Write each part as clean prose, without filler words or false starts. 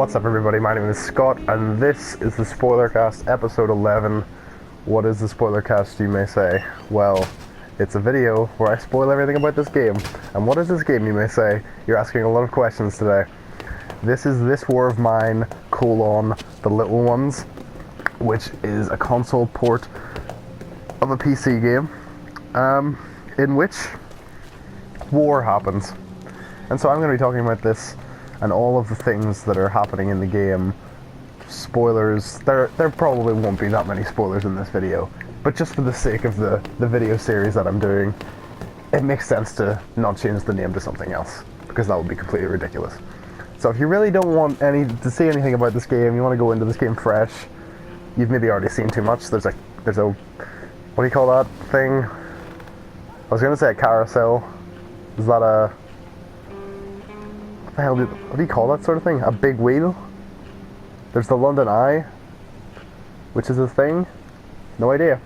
What's up, everybody? My name is Scott, and this is the SpoilerCast, episode 11. What is the SpoilerCast, you may say? Well, it's a video where I spoil everything about this game. And what is this game, you may say? You're asking a lot of questions today. This is This War of Mine, The Little Ones, which is a console port of a PC game, in which war happens. And so I'm going to be talking about this and all of the things that are happening in the game. Spoilers, there probably won't be that many spoilers in this video, but just for the sake of the video series that I'm doing, it makes sense to not change the name to something else, because that would be completely ridiculous. So if you really don't want to see anything about this game, you want to go into this game fresh, you've maybe already seen too much, there's a, what do you call that thing? I was going to say a carousel. Is that a... what do you call that sort of thing? A big wheel? There's the London Eye, which is a thing? No idea.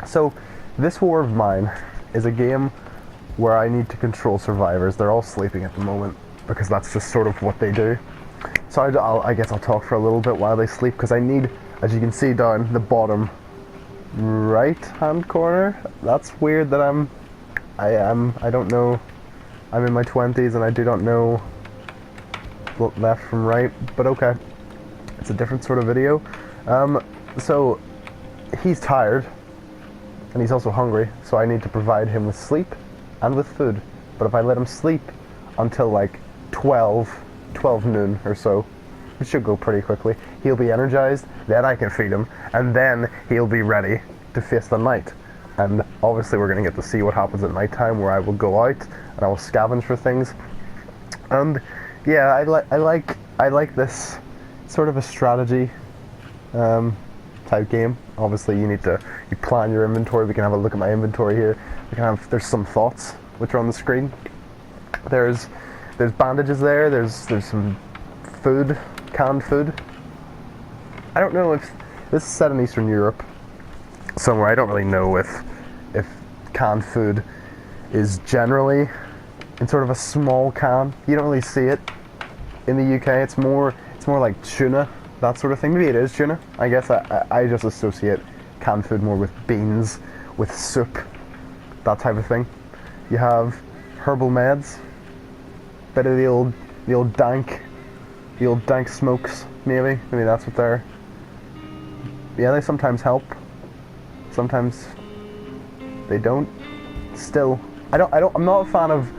So, This War of Mine is a game where I need to control survivors. They're all sleeping at the moment, because that's just sort of what they do. So I guess I'll talk for a little bit while they sleep, because I need, as you can see down the bottom right hand corner, that's weird that I don't know, I'm in my 20s and I do not know left from right, but okay, it's a different sort of video. So he's tired and he's also hungry, so I need to provide him with sleep and with food. But if I let him sleep until like 12 noon or so, it should go pretty quickly, he'll be energized, then I can feed him, and then he'll be ready to face the night. And obviously we're going to get to see what happens at nighttime, where I will go out and I will scavenge for things. And yeah, I like this sort of a strategy type game. Obviously you plan your inventory. We can have a look at my inventory here. There's some thoughts which are on the screen. There's bandages there, there's some food, canned food. I don't know if this is set in Eastern Europe somewhere. I don't really know if canned food is generally in sort of a small can. You don't really see it in the UK. It's more like tuna, that sort of thing. Maybe it is tuna. I guess I just associate canned food more with beans, with soup, that type of thing. You have herbal meds, bit of the old dank smokes. Maybe that's what they're. Yeah, they sometimes help. Sometimes they don't. Still, I'm not a fan of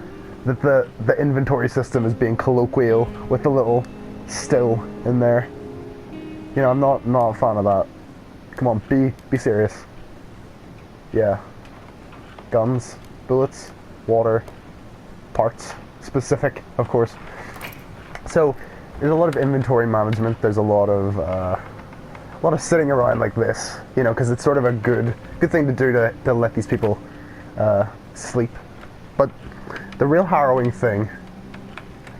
that the inventory system is being colloquial with the little still in there. You know, I'm not a fan of that. Come on, be serious. Yeah. Guns, bullets, water, parts, specific, of course. So there's a lot of inventory management. There's a lot of sitting around like this, you know, because it's sort of a good thing to do to let these people sleep. But the real harrowing thing,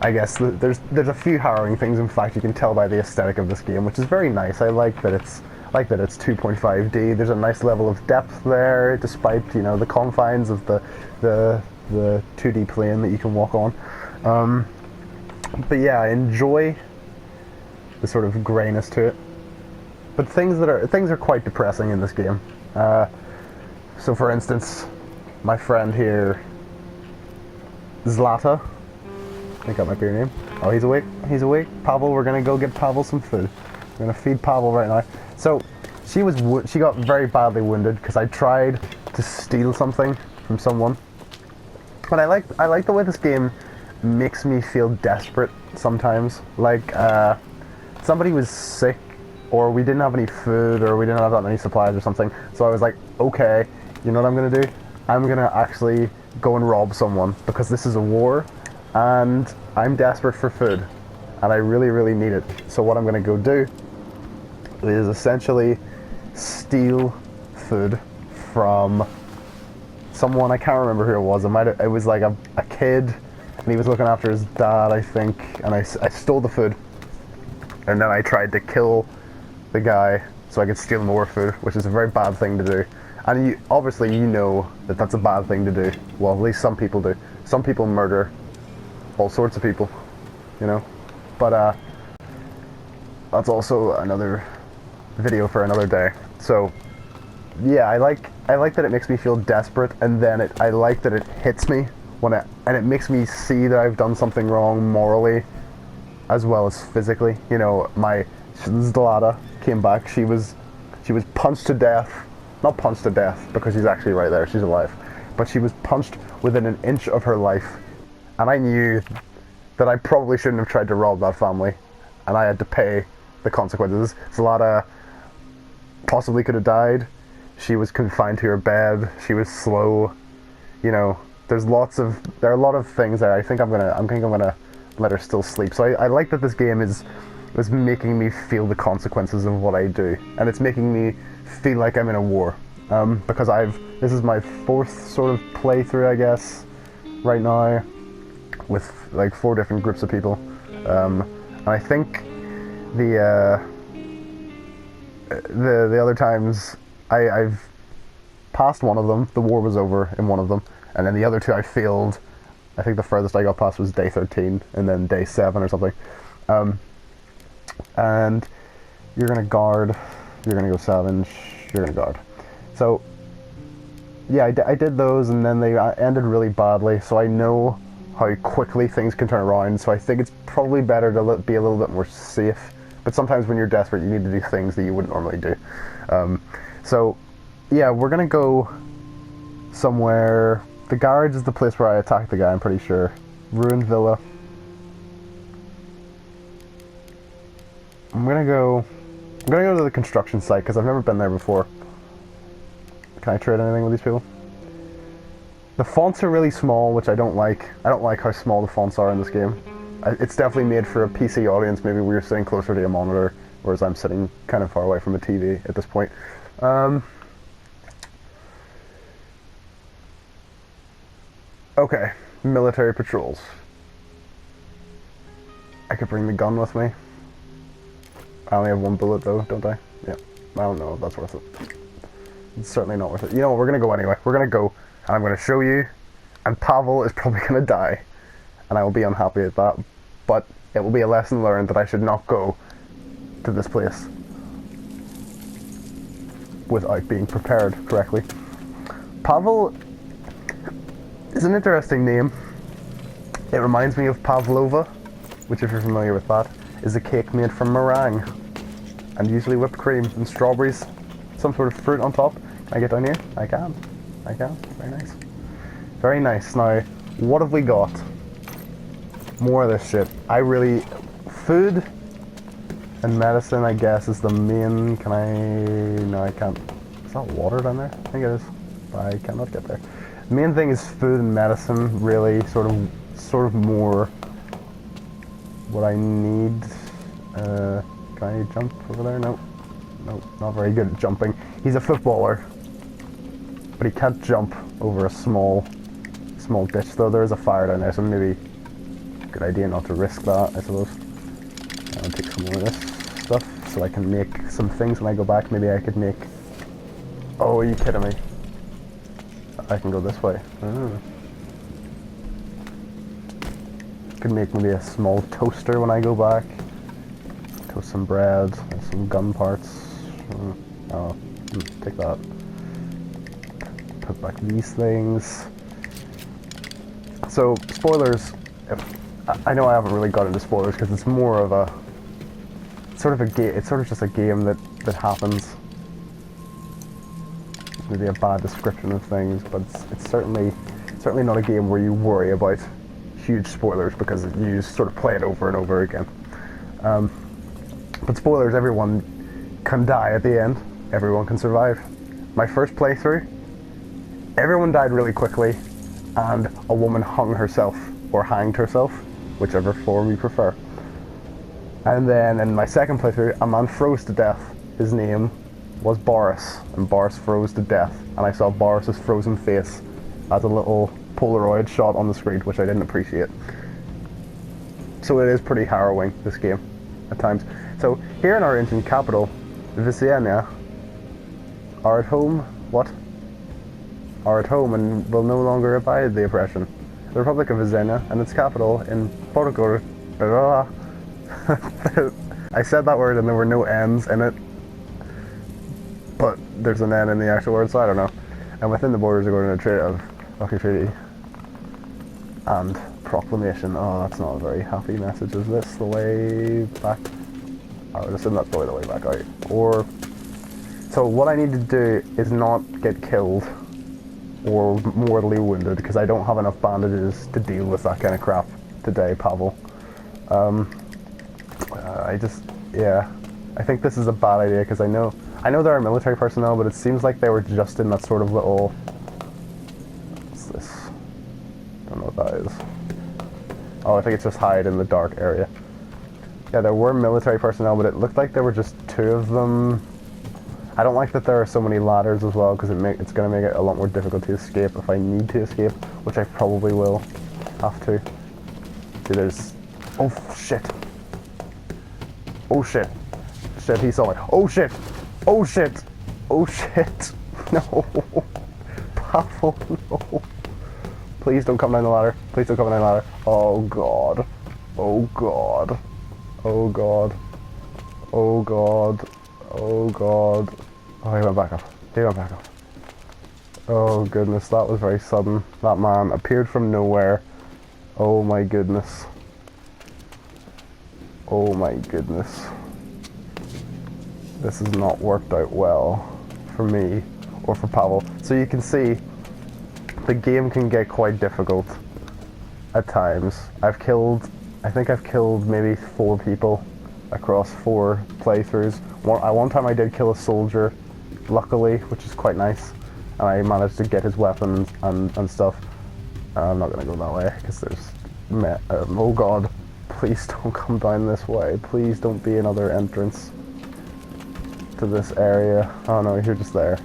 I guess, there's a few harrowing things. In fact, you can tell by the aesthetic of this game, which is very nice. I like that it's 2.5D. There's a nice level of depth there, despite, you know, the confines of the 2D plane that you can walk on. But yeah, I enjoy the sort of grayness to it. But things are quite depressing in this game. So for instance, my friend here, Zlata, I think that might be her name. Oh, he's awake. Pavel, we're gonna go get Pavel some food. We're gonna feed Pavel right now. So she got very badly wounded because I tried to steal something from someone. But I like the way this game makes me feel desperate sometimes. Like somebody was sick, or we didn't have any food, or we didn't have that many supplies or something. So I was like, okay, you know what I'm gonna do? I'm gonna actually go and rob someone, because this is a war and I'm desperate for food and I really, really need it. So what I'm gonna go do is essentially steal food from someone. I can't remember who it was. It was like a kid, and he was looking after his dad, I think, and I stole the food, and then I tried to kill the guy so I could steal more food, which is a very bad thing to do. And obviously you know that that's a bad thing to do. Well, at least some people do. Some people murder all sorts of people, you know. But that's also another video for another day. So yeah, I like that it makes me feel desperate, and then I like that it hits me and it makes me see that I've done something wrong morally as well as physically. You know, my Zlata came back. She was punched to death. Not punched to death because she's actually right there. She's alive, but she was punched within an inch of her life, and I knew that I probably shouldn't have tried to rob that family, and I had to pay the consequences. Zlata possibly could have died. She was confined to her bed. She was slow. You know, there are a lot of things that I think I'm gonna let her still sleep. So I like that this game is making me feel the consequences of what I do, and it's making me feel like I'm in a war. Because this is my 4th sort of playthrough, I guess, right now, with like 4 different groups of people. And I think the other times I've passed one of them. The war was over in one of them, and then the other 2 I failed. I think the furthest I got past was day 13, and then day 7 or something. And you're gonna guard. You're gonna go savage. You're gonna guard. So yeah, I did those, and then they ended really badly. So I know how quickly things can turn around. So I think it's probably better to be a little bit more safe. But sometimes when you're desperate, you need to do things that you wouldn't normally do. So yeah, we're gonna go somewhere. The garage is the place where I attacked the guy, I'm pretty sure. Ruined villa. I'm gonna go to the construction site because I've never been there before. Can I trade anything with these people? The fonts are really small, which I don't like. I don't like how small the fonts are in this game. It's definitely made for a PC audience. Maybe we're sitting closer to a monitor, whereas I'm sitting kind of far away from a TV at this point. Okay, military patrols. I could bring the gun with me. I only have 1 bullet though, don't I? Yeah. I don't know if that's worth it. It's certainly not worth it. You know what, we're gonna go anyway. We're gonna go, and I'm gonna show you, and Pavel is probably gonna die, and I will be unhappy at that, but it will be a lesson learned that I should not go to this place without being prepared correctly. Pavel is an interesting name. It reminds me of pavlova, which, if you're familiar with that, is a cake made from meringue and usually whipped cream and strawberries, some sort of fruit on top. Can I get down here? I can. Very nice. Very nice. Now, what have we got? More of this shit. Food and medicine, I guess, is the main. Can I? No, I can't. Is that water down there? I think it is. I cannot get there. The main thing is food and medicine, really, sort of more what I need. Can I jump over there? No, not very good at jumping. He's a footballer, but he can't jump over a small ditch, though. There is a fire down there, so maybe good idea not to risk that, I suppose. I'll take some more of this stuff so I can make some things when I go back. Maybe I could make... Oh, are you kidding me? I can go this way. Could make maybe a small toaster when I go back. Toast some bread, some gun parts. Take that. Put back these things. So, spoilers. I know I haven't really got into spoilers because it's more of a... It's sort of just a game that happens. It's maybe a bad description of things, but it's certainly not a game where you worry about huge spoilers because you just sort of play it over and over again. But spoilers, everyone can die at the end. Everyone can survive. My first playthrough, everyone died really quickly, and a woman hung herself, or hanged herself, whichever form you prefer. And then in my second playthrough, a man froze to death. His name was Boris, and Boris froze to death, and I saw Boris's frozen face as a little Polaroid shot on the screen, which I didn't appreciate. So it is pretty harrowing, this game, at times. So here in our ancient capital, Visienia, are at home, are at home and will no longer abide the oppression. The Republic of Visienia and its capital in Portugal, I said that word and there were no N's in it. But there's an N in the actual word, so I don't know. And within the borders according to the treaty of Lucky Treaty and Proclamation. Oh, that's not a very happy message. Is this the way back? I would assume that's probably the way back out. Or, so what I need to do is not get killed or mortally wounded, because I don't have enough bandages to deal with that kind of crap today, Pavel. Yeah, I think this is a bad idea, because I know there are military personnel, but it seems like they were just in that sort of little... What's this? Don't know what that is. Oh, I think it's just hide in the dark area. Yeah, there were military personnel, but it looked like there were just 2 of them. I don't like that there are so many ladders as well, because it's going to make it a lot more difficult to escape if I need to escape, which I probably will have to. See, there's... Oh, shit. Oh, shit. Shit, he saw me. Oh, shit. Oh, shit. Oh, shit. No. Pavel, no. Please don't come down the ladder. Please don't come down the ladder. Oh, God. Oh, God. Oh, God. Oh, God. Oh, God. Oh, he went back up. He went back up. Oh, goodness, that was very sudden. That man appeared from nowhere. Oh, my goodness. Oh, my goodness. This has not worked out well for me or for Pavel. So you can see the game can get quite difficult at times. I think I've killed maybe 4 people across 4 playthroughs. One time I did kill a soldier, luckily, which is quite nice, and I managed to get his weapons and stuff. I'm not gonna go that way because there's oh God, please don't come down this way. Please don't be another entrance to this area. Oh no, you're just there.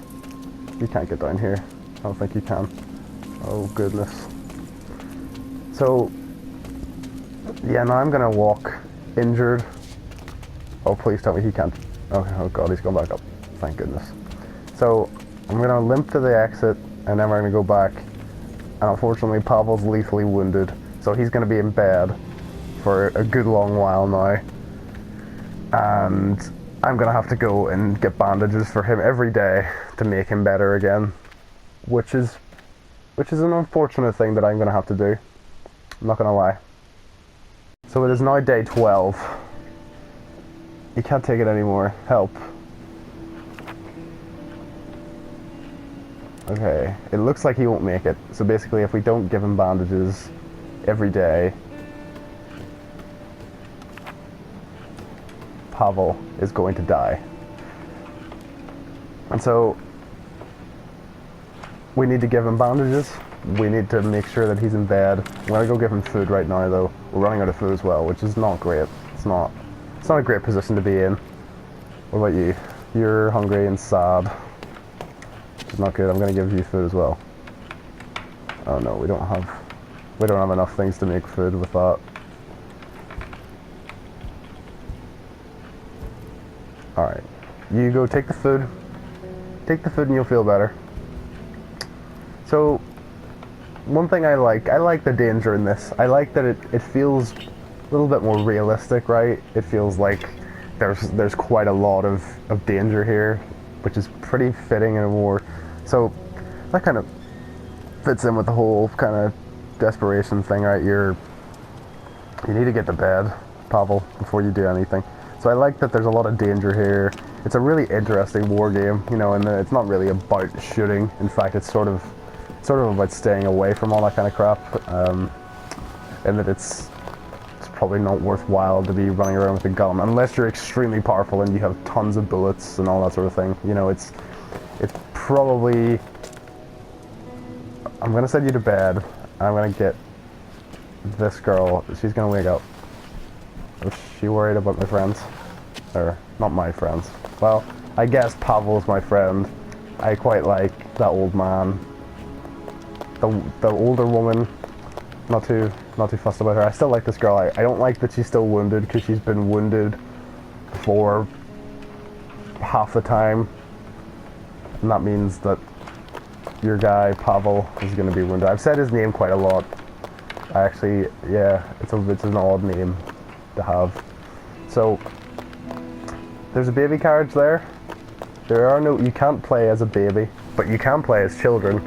You can't get down here. I don't think you can. Oh goodness. So yeah, now I'm gonna walk injured. Oh, please tell me he can't. Okay, oh God, he's gone back up. Thank goodness. So I'm gonna limp to the exit, and then we're gonna go back. And unfortunately, Pavel's lethally wounded, so he's gonna be in bed for a good long while now. And I'm gonna have to go and get bandages for him every day to make him better again, which is an unfortunate thing that I'm gonna have to do. I'm not gonna lie. So it is now day 12. He can't take it anymore. Help. Okay, it looks like he won't make it. So basically, if we don't give him bandages every day, Pavel is going to die. And so we need to give him bandages. We need to make sure that he's in bed. I'm gonna go give him food right now though. We're running out of food as well, which is not great. It's not a great position to be in. What about you? You're hungry and sad. Which is not good. I'm gonna give you food as well. Oh no, we don't have enough things to make food with that. Alright. You go take the food. Take the food and you'll feel better. So one thing I like the danger in this. I like that it feels a little bit more realistic, right? It feels like there's quite a lot of danger here, which is pretty fitting in a war. So that kind of fits in with the whole kind of desperation thing, right? You need to get to bed, Pavel, before you do anything. So I like that there's a lot of danger here. It's a really interesting war game, you know, and it's not really about shooting. In fact, it's sort of about staying away from all that kind of crap, and that it's probably not worthwhile to be running around with a gun unless you're extremely powerful and you have tons of bullets and all that sort of thing. You know, it's probably... I'm gonna send you to bed, and I'm gonna get this girl. She's gonna wake up. Is she worried about my friends? Or, not my friends. Well, I guess Pavel's my friend. I quite like that old man. The older woman, not too fussed about her. I still like this girl. I don't like that she's still wounded, because she's been wounded for half the time. And that means that your guy, Pavel, is going to be wounded. I've said his name quite a lot. I actually, yeah, it's an odd name to have. So, there's a baby carriage there. You can't play as a baby, but you can play as children.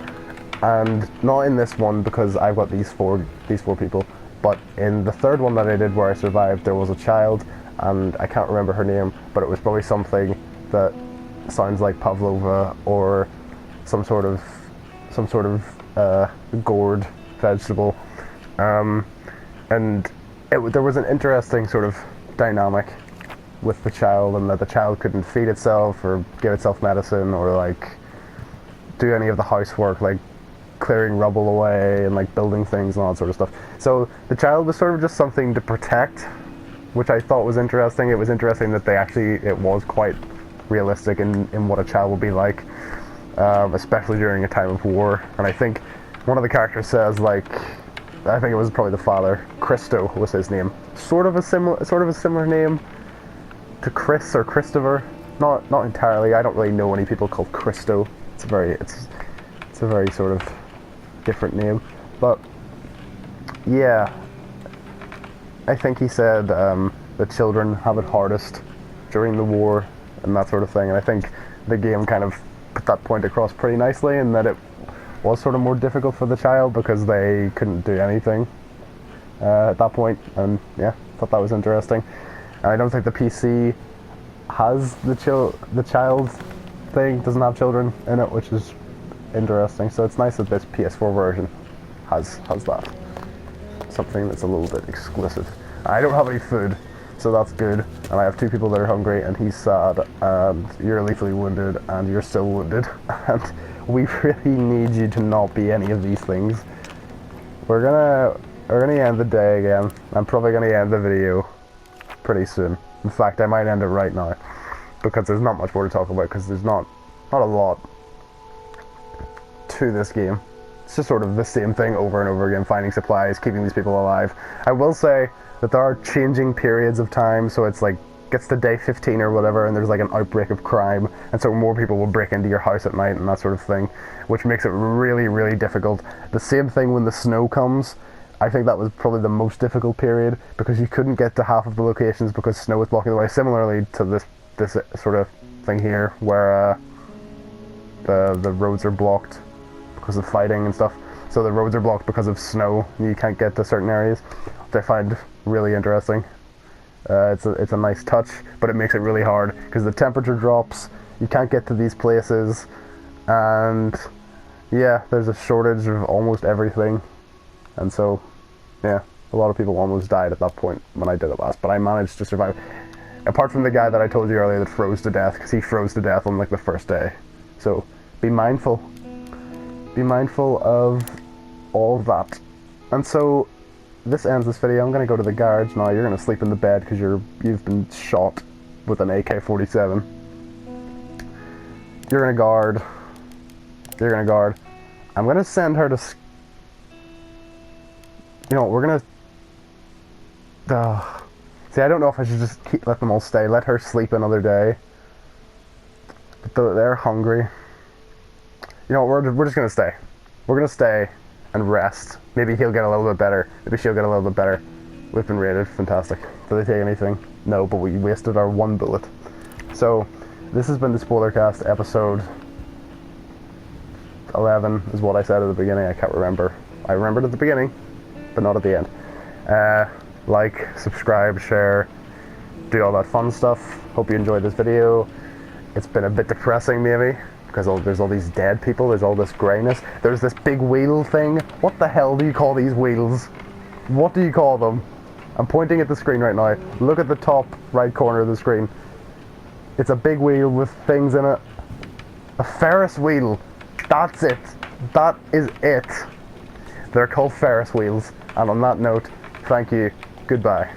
And not in this one because I've got these four people, but in the third one that I did where I survived, there was a child, and I can't remember her name, but it was probably something that sounds like pavlova or some sort of gourd vegetable, and there was an interesting sort of dynamic with the child, and that the child couldn't feed itself or give itself medicine or like do any of the housework, like clearing rubble away and like building things and all that sort of stuff. So the child was sort of just something to protect, which I thought was interesting. It was interesting that it was quite realistic in what a child would be like, especially during a time of war. And I think one of the characters says, like, I think it was probably the father, Christo was his name. Sort of a similar name to Chris or Christopher. Not entirely. I don't really know any people called Christo. It's a very sort of different name. But yeah, I think he said the children have it hardest during the war and that sort of thing. And I think the game kind of put that point across pretty nicely, in that it was sort of more difficult for the child because they couldn't do anything at that point. And yeah, thought that was interesting. I don't think the PC has the child thing, doesn't have children in it, which is interesting. So it's nice that this PS4 version has that. Something that's a little bit exclusive. I don't have any food, so that's good. And I have two people that are hungry, and he's sad, and you're lethally wounded, and you're still wounded. And we really need you to not be any of these things. We're gonna end the day again. I'm probably gonna end the video pretty soon. In fact, I might end it right now, because there's not much more to talk about, because there's not a lot to this game. It's just sort of the same thing over and over again, finding supplies, keeping these people alive. I will say that there are changing periods of time, so it's like, gets to day 15 or whatever, and there's like an outbreak of crime, and so more people will break into your house at night and that sort of thing, which makes it really, really difficult. The same thing when the snow comes. I think that was probably the most difficult period, because you couldn't get to half of the locations because snow was blocking the way. Similarly to this sort of thing here, where the roads are blocked because of fighting and stuff. So the roads are blocked because of snow. You can't get to certain areas, which I find really interesting. It's a nice touch, but it makes it really hard because the temperature drops. You can't get to these places, and yeah, there's a shortage of almost everything. And so, yeah, a lot of people almost died at that point when I did it last, but I managed to survive. Apart from the guy that I told you earlier that froze to death, because he froze to death on like the first day. So, be mindful. Be mindful of all of that. And so, this ends this video. I'm going to go to the garage now. You're going to sleep in the bed because you've been shot with an AK-47. You're going to guard. You're going to guard. I'm going to send her to... You know, we're gonna... See, I don't know if I should just let them all stay. Let her sleep another day. But they're hungry. You know, we're just gonna stay. We're gonna stay and rest. Maybe he'll get a little bit better. Maybe she'll get a little bit better. We've been raided. Fantastic. Did they take anything? No, but we wasted our one bullet. So, this has been the SpoilerCast, episode 11 is what I said at the beginning. I can't remember. I remembered at the beginning, but not at the end. Like, subscribe, share, do all that fun stuff. Hope you enjoyed this video. It's been a bit depressing maybe, because there's all these dead people, there's all this greyness. There's this big wheel thing. What the hell do you call these wheels? What do you call them? I'm pointing at the screen right now. Look at the top right corner of the screen. It's a big wheel with things in it. A Ferris wheel. That's it. That is it. They're called Ferris wheels. And on that note, thank you. Goodbye.